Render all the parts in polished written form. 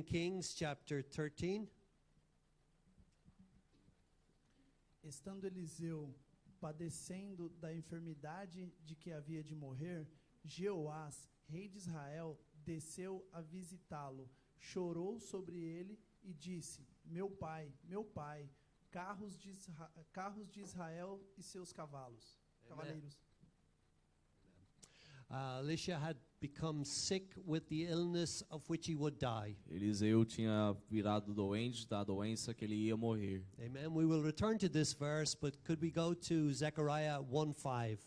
2 Kings chapter 13. Estando Eliseu padecendo da enfermidade de que havia de morrer, Jeoás, rei de Israel, desceu a visitá-lo, chorou sobre ele e disse: meu pai, carros de Israel e seus cavalos, cavaleiros. Elisha had become sick with the illness of which he would die. Eliseu tinha virado doente da doença que ele ia morrer. Amen. We will return to this verse, but could we go to Zechariah 1:5?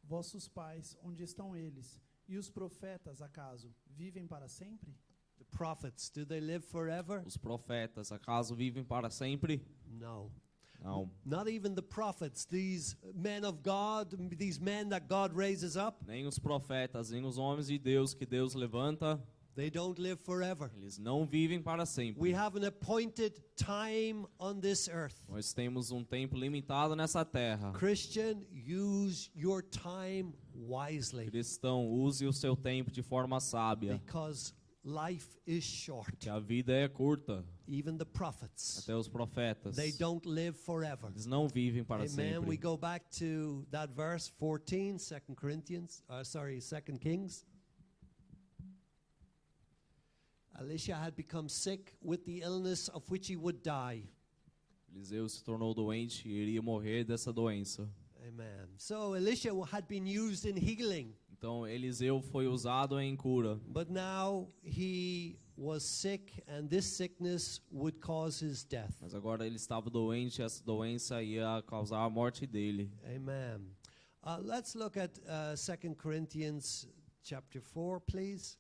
Vossos pais, onde estão eles? E os profetas, acaso, vivem para sempre? The prophets, do they live forever? Os profetas, acaso vivem para sempre? No. Não. Not even the prophets, these men of God, these men that God raises up, Nem os profetas, nem os homens de Deus que Deus levanta, they don't live forever. eles não vivem para sempre. We have an appointed time on this earth. Nós temos um tempo limitado nessa terra. Christian, use your time wisely, Cristão, use o seu tempo de forma sábia, because life is short. que a vida é curta. Even the prophets, Até os profetas, they don't live forever. eles não vivem para Amen. We sempre. go back to that verse 14, 2 Kings. Elisha had become sick with the illness of which he would die. Eliseu se tornou doente e iria morrer dessa doença. Amen. So Elisha had been used in healing, Então Eliseu foi usado em cura, but now he was sick, and this sickness would cause his death. mas agora ele estava doente e essa doença ia causar a morte dele. Amen. Let's look at 2 Corinthians chapter 4, please.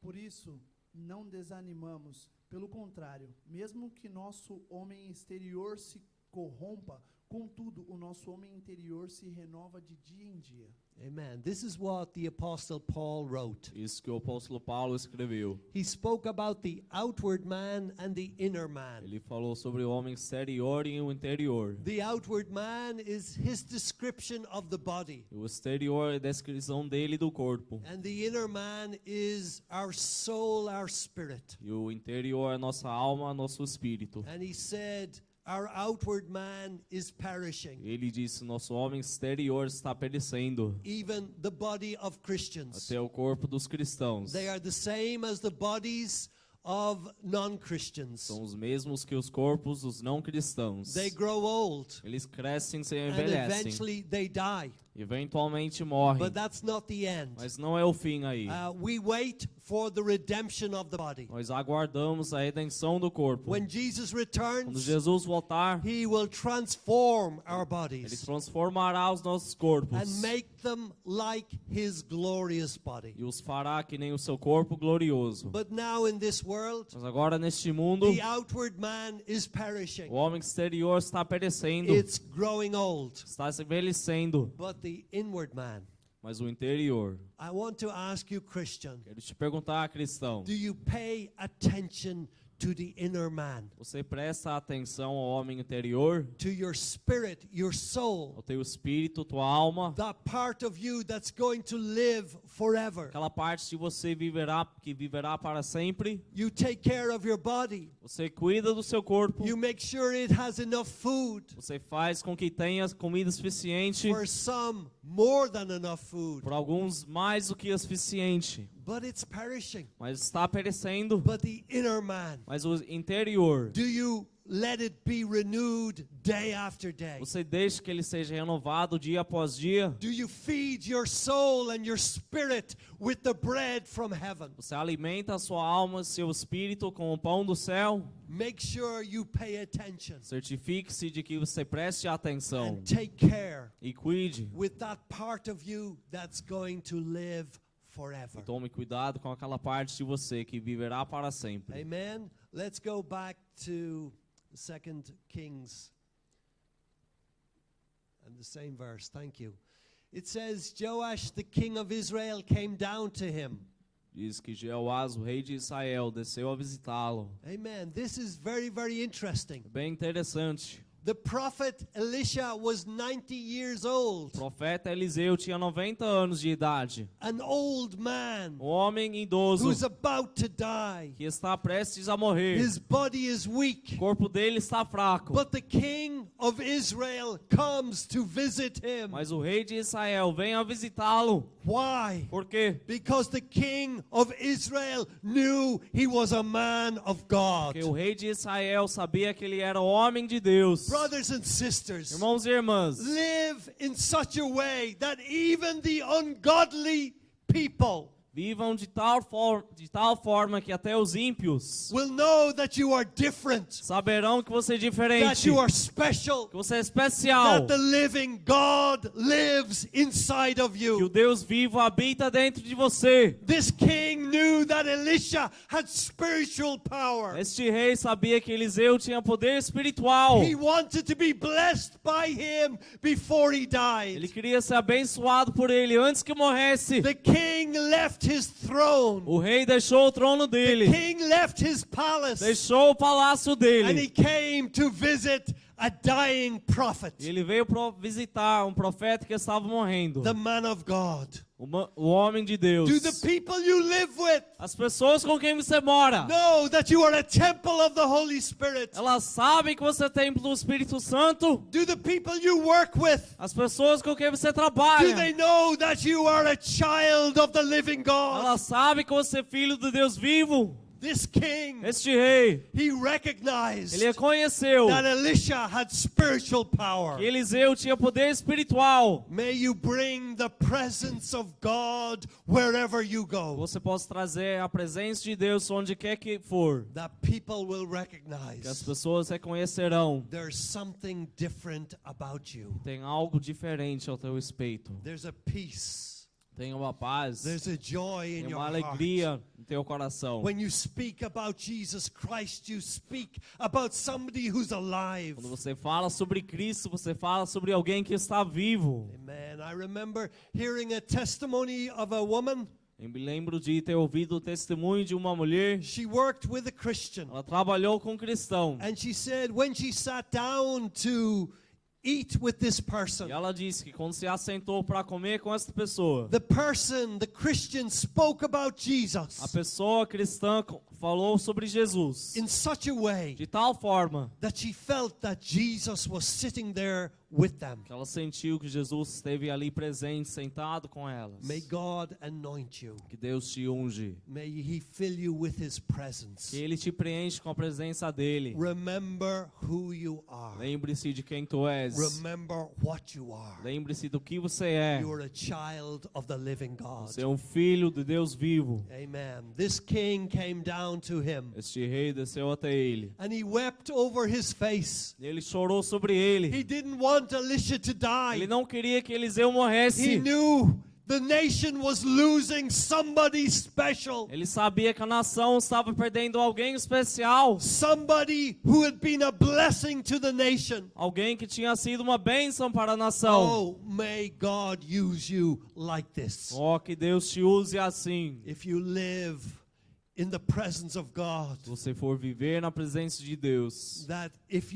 Por isso, não desanimamos. Pelo contrário, mesmo que nosso homem exterior se corrompa, contudo, o nosso homem interior se renova de dia em dia. Amen. This is what the Apostle Paul wrote. Isso que o apóstolo Paulo escreveu. He spoke about the outward man and the inner man. Ele falou sobre o homem exterior e o interior. The outward man is his description of the body, O exterior é a descrição dele do corpo. and the inner man is our soul, our spirit. E o interior é a nossa alma, nosso espírito. And he said, our outward man is perishing, Ele disse, nosso homem exterior está perecendo. even the body of Christians. Até o corpo dos cristãos. They are the same as the bodies of non-Christians. São os mesmos que os corpos dos não cristãos. They grow old, Eles crescem e and envelhecem. eventually they die. Eventualmente morrem. But that's not the end. Mas não é o fim aí. We wait for the redemption of the body. Nós aguardamos a redenção do corpo. When Jesus Quando returns, Jesus voltar, He will transform our Ele bodies transformará os nossos corpos and make them like His glorious body. e os fará que nem o seu corpo glorioso. But now in this world, Mas agora neste mundo, the outward man is perishing. o homem exterior está perecendo, It's growing old. está se envelhecendo, But the inward man, mas o interior. I want to ask you, Christian, Quero te perguntar, cristão, do you pay attention to the inner man, você presta atenção ao homem interior, to your spirit, your ao soul, teu espírito, tua alma, that part of you that's going to live forever? aquela parte de você que viverá para sempre? You take care of your body. Você cuida do seu corpo, You make sure it has enough food. você faz com que tenha comida suficiente, For some, more than enough food. por alguns mais do que o suficiente, But it's perishing. mas está perecendo. But the inner man, Mas o interior, do you let it be renewed day after day? você deixa que ele seja renovado dia após dia? Do you feed your soul and your spirit with the bread from heaven? Você alimenta a sua alma e seu espírito com o pão do céu? Make sure you pay attention Certifique-se de que você preste atenção and take care e cuide. with that part of you that's going to live forever. E tome cuidado com aquela parte de você que viverá para sempre. Amen. Let's go back to 2 Kings and the same verse. Thank you. It says, Joash, the king of Israel, came down to him. Diz que Jeoás, o rei de Israel, desceu a visitá-lo. Amen. This is very, very interesting. Bem interessante. The prophet Elisha was 90 years old, O profeta Eliseu tinha 90 anos de idade. an old man Homem idoso who's about to die. que está prestes a morrer. His body is weak, O corpo dele está fraco. but the king of Israel comes to visit him. Mas o rei de Israel vem a visitá-lo. Why? Por quê? Because the king of Israel knew he was a man of God. Porque o rei de Israel sabia que ele era homem de Deus. Brothers and sisters, Irmãos e irmãs, live in such a way that even the ungodly people vivam de tal forma que até os ímpios will know that you are different, saberão que você é that diferente, you are special, que você é especial, that the living God lives inside of que o you. Deus vivo habita dentro de você. This king knew that Elisha had spiritual power. Este rei sabia que Eliseu tinha poder espiritual. He wanted to be blessed by him before he Ele died. queria ser abençoado por ele antes que morresse. The king left his throne. O rei deixou o trono The dele, king left his palace. deixou o palácio And he dele. came to visit a dying prophet, E ele veio visitar um profeta que estava morrendo. the man of God. O homem de Deus. Do the people you live with As pessoas com quem você mora, know that you are a temple of the Holy Spirit? elas sabem que você é templo do Espírito Santo? Do the people you work with, As pessoas com quem você do trabalha, they know that you are a child of the living God? elas sabem que você é filho do Deus vivo? This king, Este rei, he recognized ele reconheceu that Elisha had spiritual power. que Eliseu tinha poder espiritual. May you bring the presence of God wherever you go, Você possa trazer a presença de Deus onde quer que for. that people will Que as recognize pessoas reconhecerão. there's something different about you. Tem algo diferente ao teu respeito. There's a peace. Tem uma paz. There's a joy in Tem your uma heart. alegria no teu coração. When you speak about Jesus Christ, you speak about somebody who's alive. Quando você fala sobre Cristo, você fala sobre alguém que está vivo. Amen. I remember hearing a testimony of a woman. Eu me lembro de ter ouvido o testemunho de uma mulher. She worked with a Christian. Ela trabalhou com um cristão. And she said when she sat down to eat with this E person, ela disse que quando se assentou para comer com essa pessoa, the Christian spoke about a Jesus pessoa cristã falou sobre Jesus in such a way de tal forma that she felt that Jesus was sitting there with them. que ela sentiu que Jesus esteve ali presente, sentado com elas. May God anoint you. Que Deus te unge. May He fill you with His presence. Que Ele te preenche com a presença dEle. Remember who you are. Lembre-se de quem tu és. Remember what you are. Lembre-se do que você é. You are a child of the living God. Você é um filho de Deus vivo. Amen. This king came down to him Este rei desceu até ele. and he wept over his face. Ele chorou sobre ele. He didn't want Elisha to Ele die. não queria que Eliseu He morresse. knew the nation was losing somebody special. Ele sabia que a nação estava perdendo alguém especial. Somebody who had been a blessing to the nation. Alguém que tinha sido uma bênção para a nação. Oh, may God use you like this. Oh, que Deus te use assim. If you live in the presence of God, Se você for viver na presença de Deus, that if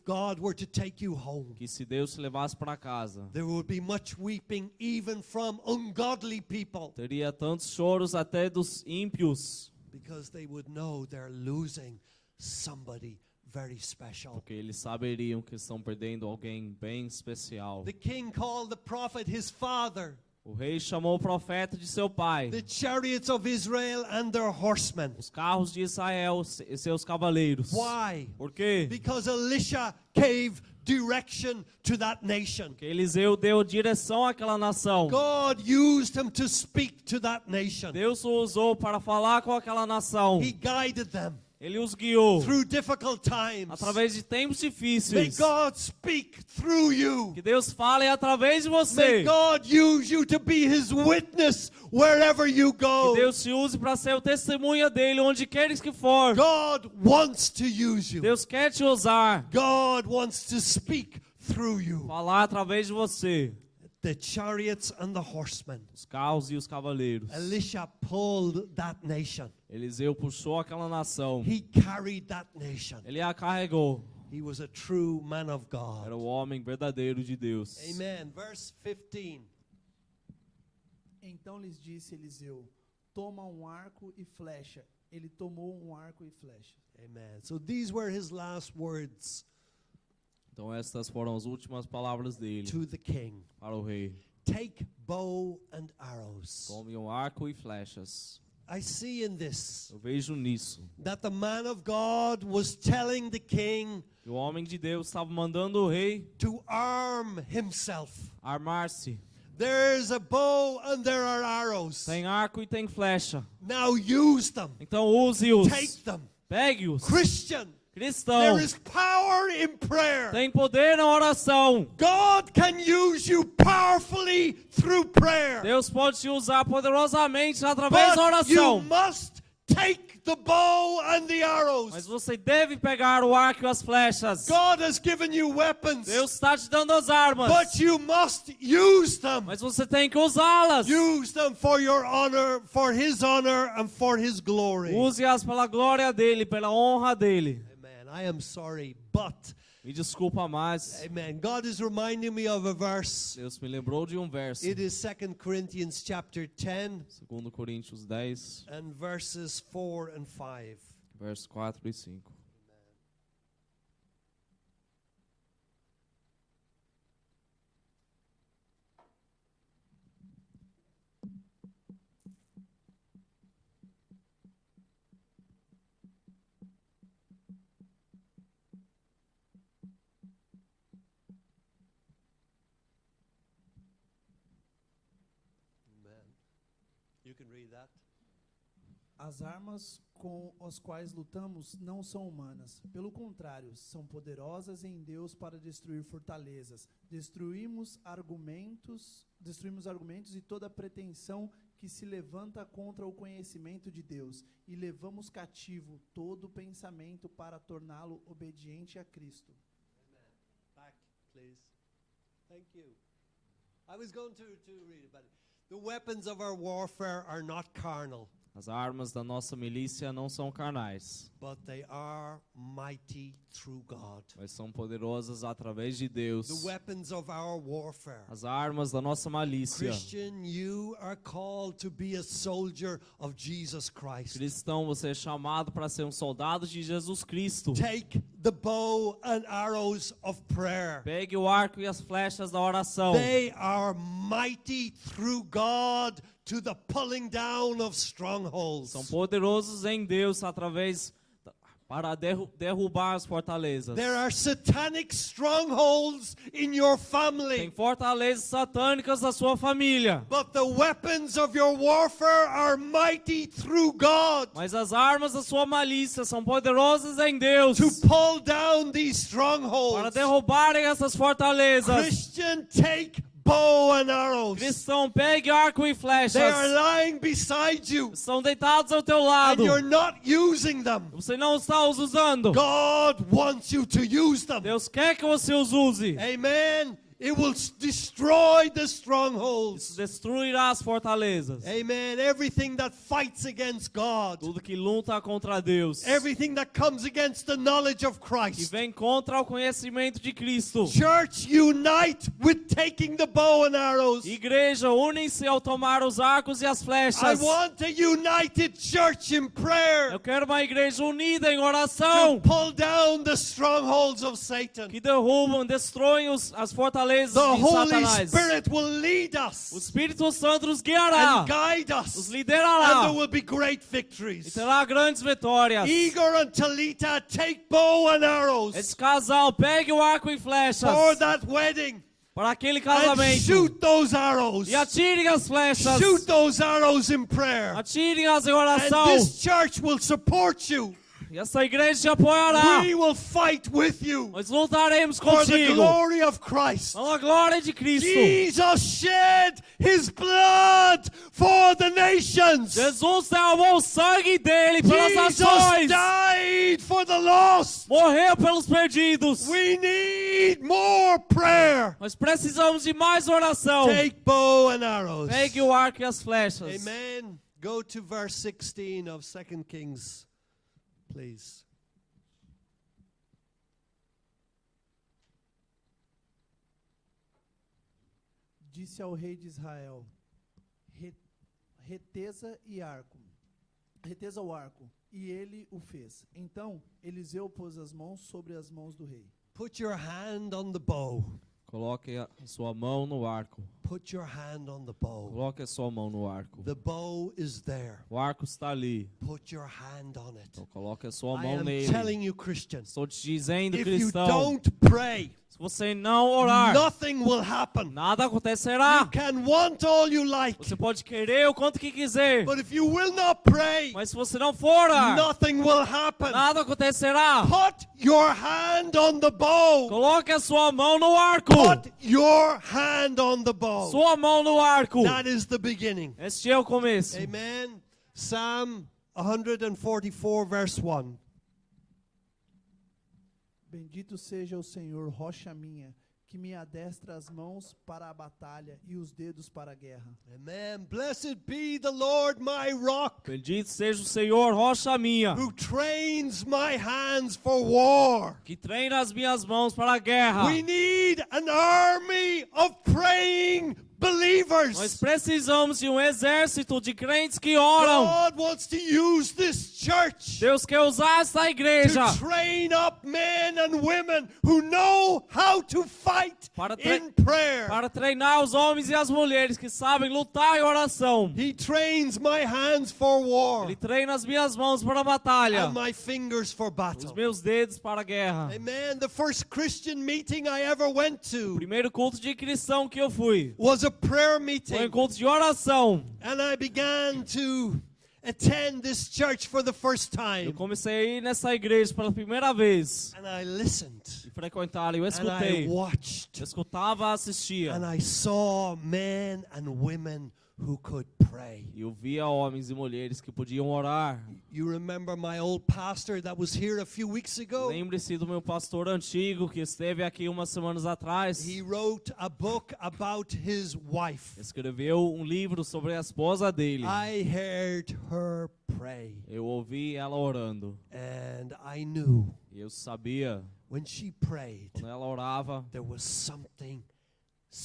God were to take you home, que se Deus te levasse para casa, there would be much weeping even from ungodly people, teria tantos choros até dos ímpios, because they would know they're losing somebody very special. porque eles saberiam que estão perdendo alguém bem especial. The king called the prophet his father, O rei chamou o profeta de seu pai, the chariots of Israel and their horsemen. os carros de Israel e seus cavaleiros. Why? Por quê? Because Elisha gave direction to that nation. Porque Eliseu deu direção àquela nação. God used him to speak to that nation. Deus o usou para falar com aquela nação. He guided them Ele os guiou through difficult times. através de tempos May difíceis. God speak through you. Que Deus fale através de May você. God use you to be His witness wherever you Que go. Deus te use para ser o testemunha dele onde queres que for. God wants to use you. Deus quer te usar, God wants to speak through you. falar através de você. The chariots and the horsemen. Os carros e os cavaleiros. Elisha pulled that nation. Eliseu puxou aquela nação. He carried that nation. Ele a carregou. He was a true man of God. Era o homem verdadeiro de Deus. Amen. Verse 15. Então lhes disse Eliseu: toma um arco e flecha. Ele tomou um arco e flecha. Amen. So these were his last words Então estas foram as últimas palavras dele to the king. para o rei. Take bow and arrows. Tome um arco e flechas. I see in this Eu vejo nisso. that the man of God was telling the king Que o homem de Deus estava mandando o rei to arm himself. armar-se. There's a bow and there are arrows. Tem arco e tem flecha. Now use them. Então use-os. Take them. Pegue-os. Christian, Cristão, there is power in prayer. tem poder na oração. God can use you powerfully through prayer. Deus pode te usar poderosamente através da But you oração. must take the bow and the arrows. Mas você deve pegar o arco e as flechas. God has given you weapons, Deus está te dando as armas. but you must use them. Mas você tem que usá-las. Use them for your honor, for his honor and for his glory. Use-as pela glória dele, pela honra dele. Amen. I am sorry, but Me desculpa mais. amen. God is reminding me of a verse. Deus me lembrou de um verso. It is 2 Corinthians chapter 10 2 Coríntios 10, and verses 4 and 5. versos 4 e 5. Amen. You can read that. As armas com as quais lutamos não são humanas. Pelo contrário, são poderosas em Deus para destruir fortalezas. Destruímos argumentos e toda pretensão que se levanta contra o conhecimento de Deus. E levamos cativo todo pensamento para torná-lo obediente a Cristo. Back, please. Thank you. I was going to read it, but the weapons of our warfare are not carnal, As armas da nossa milícia não são carnais, but they are mighty through God. mas são poderosas através de Deus. The weapons of our warfare. As armas da nossa malícia. Christian, you are called to be a soldier of Jesus Christ. Cristão, você é chamado para ser um soldado de Jesus Cristo. Take the bow and arrows of prayer. Pegue o arco e as flechas da oração. They are mighty through God to the pulling down of strongholds. São poderosos em Deus para derrubar as fortalezas. There are satanic strongholds in your Tem family, fortalezas satânicas na sua família. but the weapons of your warfare are mighty through God Mas as armas da sua malícia são poderosas em Deus to pull down these para strongholds. derrubarem essas fortalezas. Christian, take bow and arrows. Cristão, pegue arco e flechas. They are lying beside you, Estão deitados ao teu and lado. you're not using them. Você não está os usando. God wants you to use them. Deus quer que você os use. Amen. It will destroy the strongholds. Destruirá as fortalezas. Amen. Everything that fights against God, Tudo que luta contra Deus. everything that comes against the knowledge of Que Christ. vem contra o conhecimento de Cristo. Church, unite with taking the bow and arrows. Igreja, unem-se ao tomar os arcos e as I flechas. want a united church in prayer Eu quero uma igreja unida em to oração. pull down the strongholds of Satan. Que derrubam, destroem as fortalezas The de Holy Satanás. Spirit will lead O us Espírito Santo nos guiará. and guide Nos us, and liderará. there will be great E victories. terá grandes vitórias. Igor and Talita, take bow and arrows Esse casal, pegue o arco e flechas for that wedding para aquele and casamento. shoot those arrows. E atirem as flechas. Shoot those arrows in prayer. Atirem-as em And oração. this church will support you. E essa igreja te apoiará. We will fight with you Nós lutaremos for the contigo. glory of Christ. Pela glória de Cristo. Jesus shed his blood for the nations. Jesus derramou o sangue dele pelas Jesus nações. died for the lost. Morreu pelos perdidos. We need more prayer. Nós precisamos de mais oração. Take bow and arrows. Pegue o arco e as flechas. Amen. Go to verse 16 of 2 Kings, please. Disse ao rei de Israel: reteza o arco. E ele o fez. Então Eliseu pôs as mãos sobre as mãos do rei. Put your hand on the bow. Coloque a sua mão no arco. Put your hand on the bow. Coloque a sua mão no arco. The bow is there. O arco está ali. Put your hand on it. Então coloque a sua I mão am nele. telling you, Christians, Estou te dizendo, if you cristão, don't pray, se você não orar, nothing will happen. nada acontecerá. You can want all you like, Você pode querer o quanto que quiser, but if you will not pray, mas se você não for orar, nothing will happen. nada acontecerá. Put your hand on the bow. Coloque a sua mão no arco. Put your hand on the bow. Sua mão no arco. That is the beginning. Este é o começo. Amen. Psalm 144, verse 1. Bendito seja o Senhor, rocha minha, que me adestra as mãos para a batalha e os dedos para a guerra. Amen. Blessed be the Lord my rock, Bendito seja o Senhor, rocha minha, who trains my hands for war. que treina as minhas mãos para a guerra. We need an army of praying believers. Nós precisamos de um exército de crentes que oram. God wants to use this church Deus quer usar esta igreja to train up men and women who know how to fight in prayer. para treinar os homens e as mulheres que sabem lutar em oração. He trains my hands for war Ele treina as minhas mãos para a batalha, and my fingers for os battle. meus dedos para a guerra. Amen. The first Christian meeting I ever went O to primeiro culto de cristão que eu fui was a prayer foi um meeting, culto de oração. and I began to attend this church for the first Eu time, comecei a ir nessa igreja pela primeira vez and I listened, e frequentar. Eu and I escutei, watched, eu escutava, assistia. and I saw men and women who could pray. E eu via homens e mulheres que podiam orar. You remember my old pastor that was here a few weeks ago? Lembre-se do meu pastor antigo que esteve aqui umas semanas atrás. He wrote a book about his wife. Escreveu um livro sobre a esposa dele. I heard her pray, Eu ouvi ela orando. and I knew E eu sabia, when she prayed, quando ela orava, there was something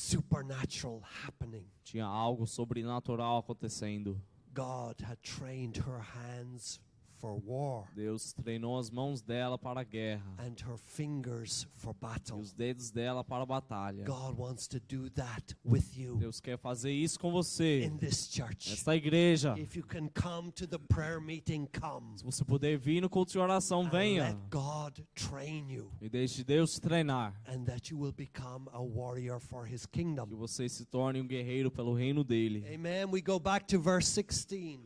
supernatural happening. tinha algo sobrenatural acontecendo. God had trained her hands for war Deus treinou as mãos dela para a guerra and her fingers for e battle. os dedos dela para a batalha. God wants to do that with you Deus quer fazer isso com você, in this church. nesta igreja. If you can come to the prayer meeting, come. Se você puder vir no culto de oração, And venha. let God train you, E deixe Deus te treinar. and that you will become a warrior for His Que kingdom. você se torne um guerreiro pelo reino dele. Amen. We go back to verse 16.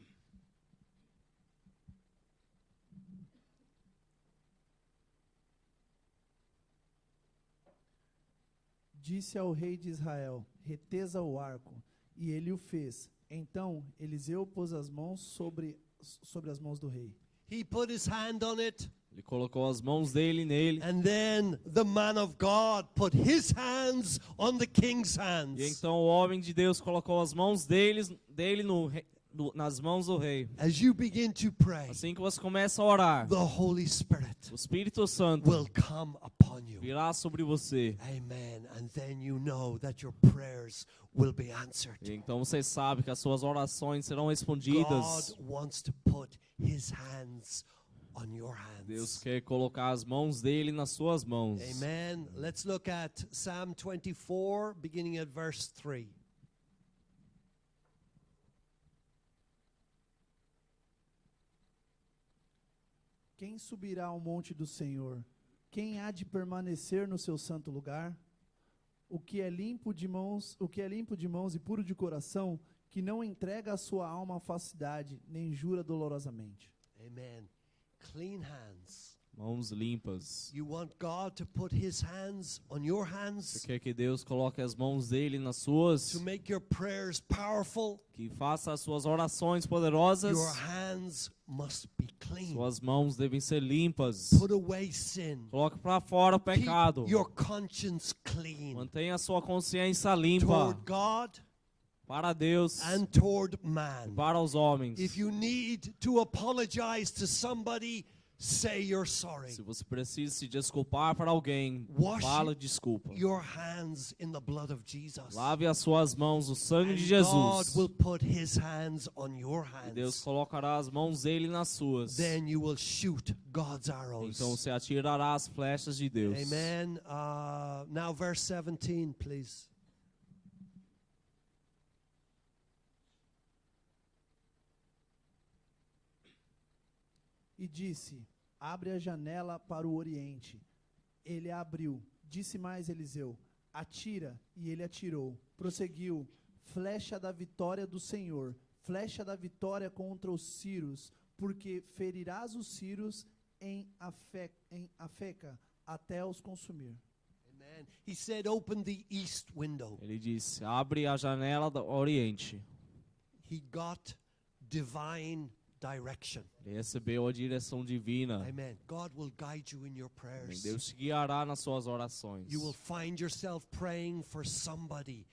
Disse ao rei de Israel: reteza o arco. E ele o fez. Então Eliseu pôs as mãos sobre as mãos do rei. He put his hand on it, Ele colocou as mãos dele nele. and then the man of God put his hands on the king's E hands. então o homem de Deus colocou as mãos dele nas mãos do rei. As you begin to pray, Assim que você começa a orar, the Holy Spirit o Espírito Santo will come upon you. virá sobre você. Amen. And then you know that your prayers will be answered. E então você sabe que as suas orações serão respondidas. God wants to put his hands on your Deus hands. quer colocar as mãos dele nas suas mãos. Amen. Let's look at Psalm 24, beginning at verse 3. Quem subirá ao monte do Senhor? Quem há de permanecer no seu santo lugar? O que é limpo de mãos e puro de coração, que não entrega a sua alma à falsidade, nem jura dolorosamente. Amen. Clean hands. Mãos limpas. You want God to put his hands on your Você hands, quer que Deus coloque as mãos dele nas suas? to make your prayers powerful? Que faça as suas orações poderosas? Your hands must be clean. Suas mãos devem ser limpas. Put away sin. Coloque para fora o pecado. Keep your conscience clean Mantenha a sua consciência limpa toward God para Deus and toward e man. para os homens. If you need to apologize to somebody, say you're sorry. Se você precisa se desculpar para alguém, Wash fala desculpa. your hands in the blood of Jesus. Lave as suas mãos no sangue de And God Jesus. will put his hands on your E Deus hands. colocará as mãos dele nas suas. Then you will shoot God's arrows. Então você atirará as flechas de Deus. Amen. Now verse 17, please. E disse: abre a janela para o oriente. Ele a abriu. Disse mais Eliseu: atira. E ele atirou. Prosseguiu: flecha da vitória do Senhor, flecha da vitória contra os sírios, porque ferirás os sírios em Afeca até os consumir. Amen. He said, open the east window. Ele disse: abre a janela do oriente. He got divine direction. Ele recebeu a direção divina. Amen. God will guide you in your prayers. Deus te guiará nas suas orações. You will find yourself praying for somebody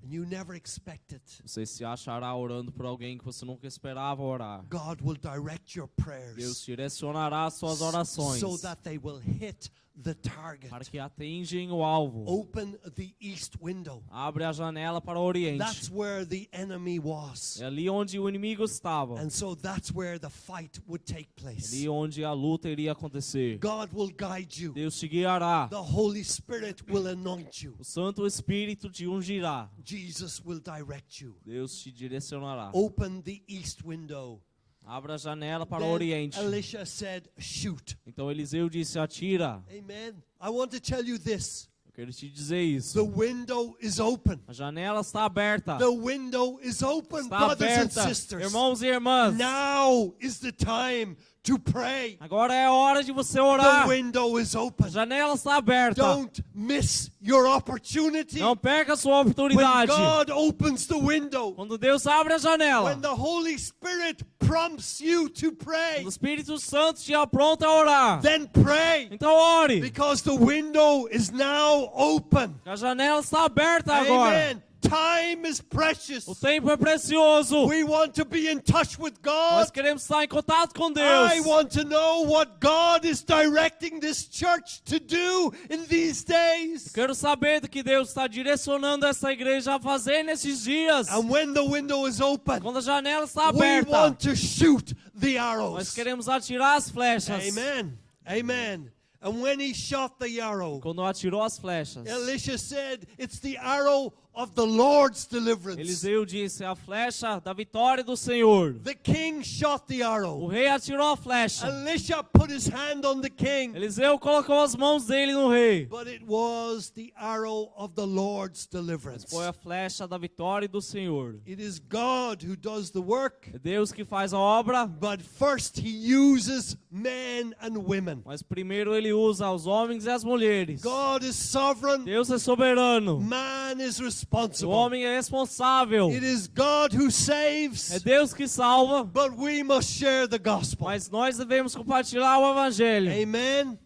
and you never expected. Você se achará orando por alguém que você nunca esperava orar. God will direct your Deus prayers direcionará as suas orações so that they will hit the target. para que atingem o alvo. Open the east window. Abre a janela para o oriente. That's where the enemy was. É ali onde o inimigo estava. And so that's where the fight would take place. Ali onde a luta iria acontecer. God will guide you. Deus te guiará. The Holy Spirit will anoint you. O Santo Espírito te ungirá. Jesus will direct you. Deus te direcionará. Open the east window. Abra a janela para o Then oriente. Elisha said, shoot. Então Eliseu disse: atira. Amen. I want to tell you this. Eu quero te dizer isso. The window is open. A janela está aberta. The window is open, Está brothers and aberta. sisters. Irmãos e irmãs. Now is the time to pray. Agora é hora de você The orar. window is A open. janela está aberta. Don't miss your opportunity. Não perca a sua When oportunidade. God opens the window, Quando Deus abre a janela, when the Holy Spirit prompts you to pray, o Espírito Santo te apronta a orar. then pray, Então ore. because the window is now open. A janela está aberta agora. Amen. Time is precious. O tempo é precioso. We want to be in touch with Nós God. queremos estar em contato com Deus. I want to know what God is directing this church to do in these days. Quero saber do que Deus está direcionando essa igreja a fazer nesses dias. And when the window is open, Quando a janela está we aberta, want to shoot the nós arrows. queremos atirar as flechas. Amen. Amen. And when he shot the arrow, Quando atirou as flechas, Elisha said, it's the arrow of the Lord's deliverance. Eliseu disse: a flecha da vitória do Senhor. The king shot the O arrow. rei atirou a flecha. Elisha put his hand on the king, Eliseu colocou as mãos dele no rei. but it was the arrow of the Lord's deliverance. Foi a flecha da vitória do Senhor. It is God who does the work, É Deus que faz a obra, but first he uses men and women. mas primeiro ele usa os homens e as mulheres. God is sovereign, Deus é soberano. man is O responsible. homem é responsável. It is God who É saves, Deus que salva, but we must share the gospel. mas nós devemos compartilhar o evangelho. Amen.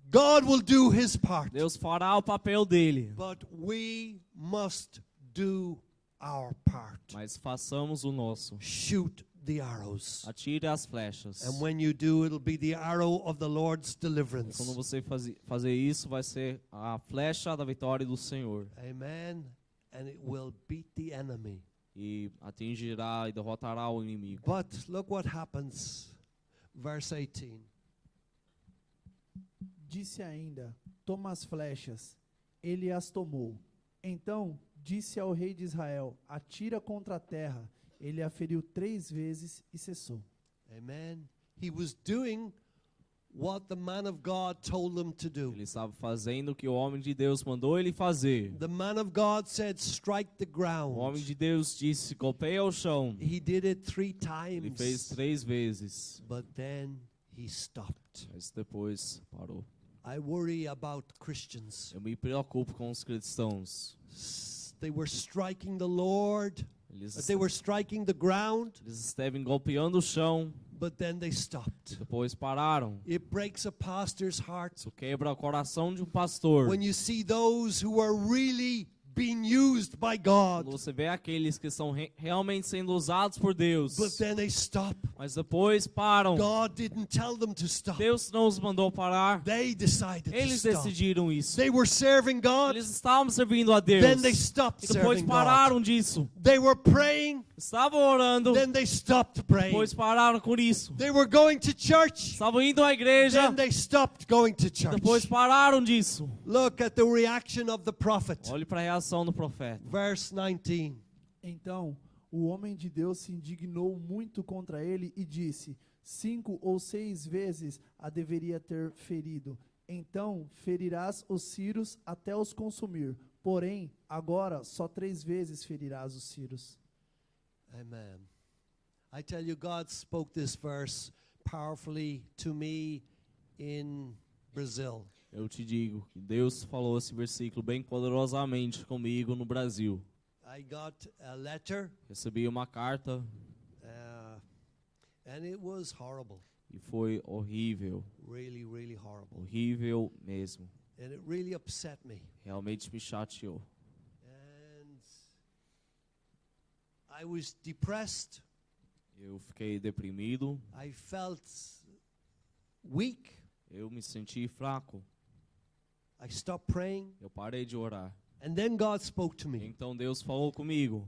God will do his part, Deus fará o papel dele, but we must do our part. mas façamos o nosso. Shoot the arrows. Atire as flechas. And when you do, it'll be the arrow of the Lord's deliverance. Quando você fazer isso, vai ser a flecha da vitória do Senhor. Amen. And it will beat the enemy. E atingirá e derrotará o inimigo. But look what happens. Verse 18. Disse ainda: toma as flechas. Ele as tomou. Então disse ao rei de Israel: atira contra a terra. Ele a feriu 3 vezes e cessou. Amen. He was doing what the man of God told him to do. Ele estava fazendo o que o homem de Deus mandou ele fazer. The man of God said, strike the O homem ground. de Deus disse: golpeia o chão. He did it 3 Ele fez times. 3 vezes, But then he stopped. mas depois parou. I worry about Christians. Eu me preocupo com os cristãos. They were striking the Lord. Eles They were striking the ground, estavam golpeando o chão, but then they stopped. depois pararam. It breaks a pastor's heart Isso quebra o coração de um pastor. when you see those who are really being used by Quando God, você vê aqueles que estão realmente sendo usados por Deus, but then they stop. Mas depois param. God didn't tell them to stop. Deus não os mandou parar. They decided Eles to stop. decidiram isso. They were serving God. Eles estavam servindo a Deus. Then they stopped E depois serving pararam God. disso. They were praying. Estavam orando. Then they stopped praying. Depois pararam com isso. They were going to church. Estavam indo à igreja. Then they stopped going to church. Depois pararam disso. Look at the reaction of the prophet. Olhe para a reação do profeta. Verse 19. Então o homem de Deus se indignou muito contra ele e disse: 5 ou 6 vezes a deveria ter ferido. Então ferirás os círios até os consumir. Porém, agora só 3 vezes ferirás os círios. Amen. I tell you, God spoke this verse powerfully to me in Brazil. Eu te digo que Deus falou esse versículo bem poderosamente comigo no Brasil. I got a letter, Recebi uma carta and it was horrible, e foi horrível. really, really horrible. Horrível mesmo. And it really upset me. Realmente me chateou. And I was depressed. Eu fiquei deprimido. I felt weak. Eu me senti fraco. I stopped praying. Eu parei de orar. And then God spoke to me. Então Deus falou comigo.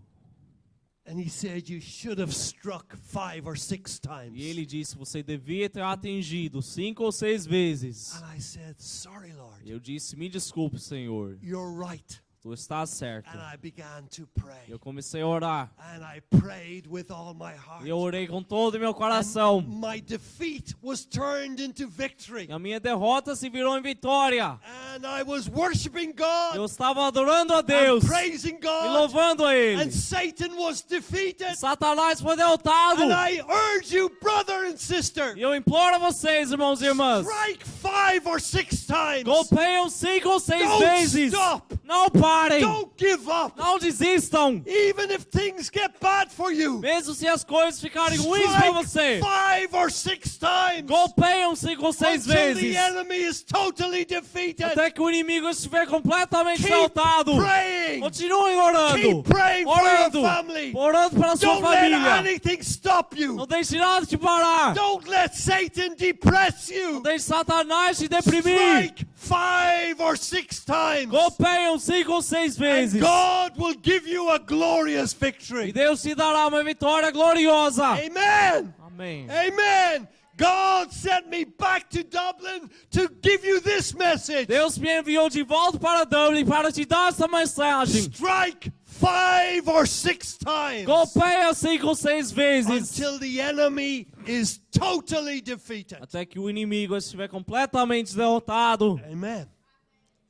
And he said, you should have struck 5 or 6 times. E ele disse, você devia ter atingido 5 ou 6 vezes. And I said, sorry, Lord. E eu disse, me desculpe, Senhor. You're right. Tu estás certo. And I began to pray. Eu comecei a orar. And I prayed with all my heart. E eu orei com todo o meu coração. And my defeat was turned into victory. E a minha derrota se virou em vitória. And I was worshiping Eu God. estava adorando a And Deus. praising E God. louvando a Ele. And Satan was defeated. Satanás foi derrotado. And I urge you, brother and sister, E eu imploro a vocês, irmãos e irmãs. strike 5 or 6 times. Golpeiam 5 ou 6 Don't vezes. stop. Não parem. Don't give up. Não desistam. Even if things get bad for you. Mesmo se as coisas ficarem ruins para você. Strike 5 or 6 times. Golpeiam 5 ou 6 Until the vezes. enemy is totally defeated. Até que o inimigo estiver completamente Keep derrotado. praying. Continuem orando. Keep praying for Orando. your family. Orando para a sua Don't let família. anything stop you. Não deixe nada te parar. Don't let Satan depress Não you. deixe Satanás te deprimir. Strike 5 or 6 times. Golpeiam 5 ou 6 And vezes. God will give you a glorious E victory. Deus te dará uma vitória gloriosa. Amen. Amém. Amen. God sent me back to Dublin to give you this message. Deus me enviou de volta para Dublin para te dar essa mensagem. Strike 5 or 6 times Golpeia 5 ou 6 vezes. until the enemy is totally defeated. Até que o inimigo estiver completamente derrotado. Amen.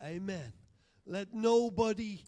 Amen. Let nobody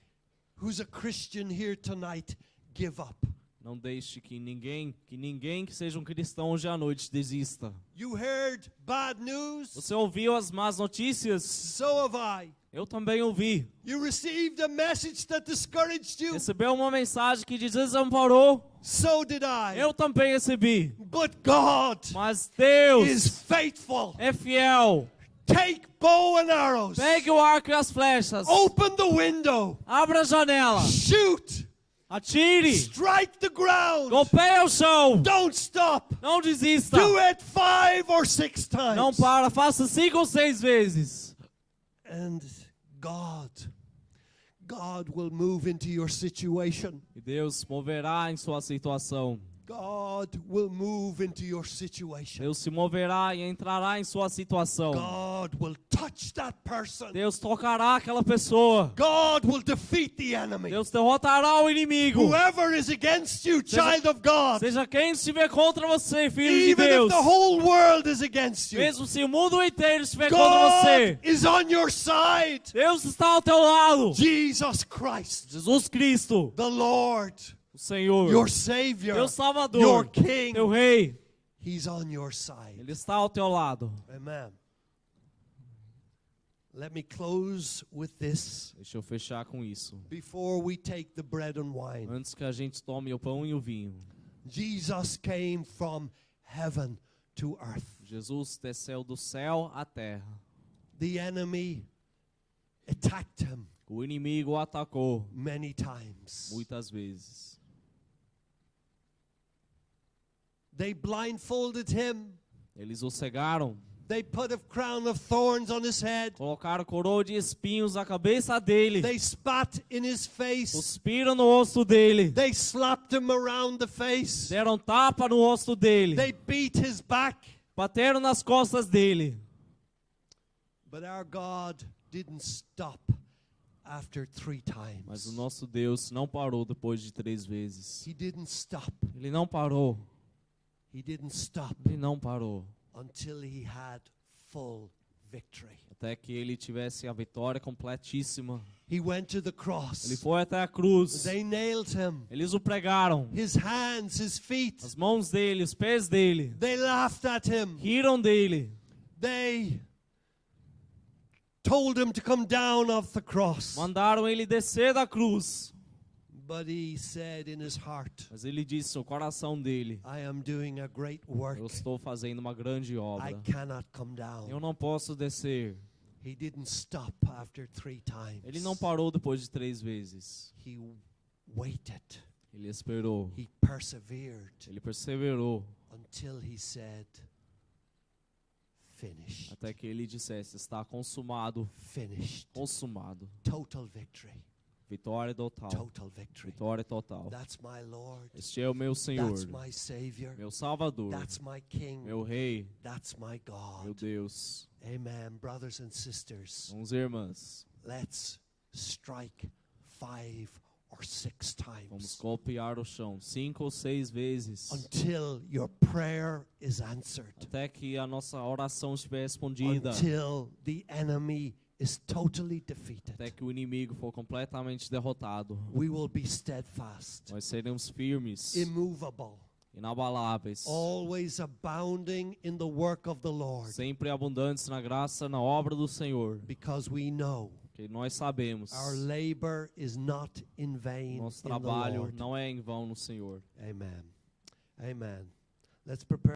who's a Christian here tonight give up. Não deixe que ninguém que seja um cristão hoje à noite desista. You heard bad news? Você ouviu as más notícias? So have I. Eu também ouvi. You received a message that discouraged you? Recebeu uma mensagem que te desamparou? So did I. Eu também recebi. But God Mas Deus is faithful. é fiel. Take bow and arrows. Pegue o arco e as flechas. Open the window. Abra a janela. Shoot. Atire. Strike the ground. Golpeie o chão. Don't stop. Não desista. Do it 5 or 6 times. Não para. Faça 5 ou 6 vezes. And God will move into your situation. E Deus moverá em sua situação. God will move into your situation. Deus se moverá e entrará em sua situação. God will touch that person. Deus tocará aquela pessoa. God will defeat the enemy. Deus derrotará o inimigo. Whoever is against you, child of God, Seja quem estiver contra você, filho de even if Deus. the whole world is against you, Mesmo se o mundo inteiro estiver contra você, God is on your side. Deus está ao teu lado. Jesus Christ, Jesus Cristo, the Lord, o Senhor, your Savior, teu Salvador, your King, teu Rei, He's on your side. Ele está ao teu lado. Amen. Let me close with this Deixa eu fechar com isso. before we take the bread and wine. Antes que a gente tome o pão e o vinho. Jesus came from heaven to earth. Jesus desceu do céu à terra. The enemy attacked him O inimigo o atacou many times. muitas vezes. They blindfolded him. Eles o cegaram, They put a crown of thorns on his head. colocaram coroa de espinhos na cabeça dele, They spat in his face. cuspiram no rosto dele, They slapped him around the face. deram tapa no rosto dele, They beat his back. bateram nas costas dele. But our God didn't stop after 3 Mas o times. nosso Deus não parou depois de 3 vezes. He didn't stop. Ele não parou, He didn't stop ele não parou, until he had full victory. até que ele tivesse a vitória completíssima. He went to the Ele cross. foi até a cruz, They nailed him. eles o pregaram, His hands, his feet. as mãos dele, os pés dele, They laughed at him. riram dele, They told him to come down off the cross. mandaram ele descer da cruz. But he said in his heart, Mas ele disse no coração dele: I am doing a great work. eu estou fazendo uma grande I obra, cannot come eu down. não posso descer. He didn't stop after 3 times. Ele não parou depois de 3 vezes. He waited. Ele esperou, He persevered ele perseverou, until he said, finished. até que ele dissesse: está consumado, Finished. consumado. Total victory. Vitória total, Total victory. vitória total. That's my Lord. Este é o meu Senhor, That's my Savior. meu Salvador, That's my King. meu Rei, That's my meu God. Deus. Amen. Brothers and sisters, Irmãos e irmãs, let's strike 5 or 6 vamos times golpear o chão 5 ou 6 vezes, until your prayer is answered. até que a nossa oração estiver respondida, Until the enemy is totally defeated. até que o inimigo for completamente derrotado. We will be steadfast, Nós seremos firmes, immovable, inabaláveis, always abounding in the work of the Lord, sempre abundantes na graça, na obra do Senhor, because we know porque nós sabemos our labor is not in vain nosso in the trabalho Lord. não é em vão no Senhor. Amen. Amen. Let's prepare.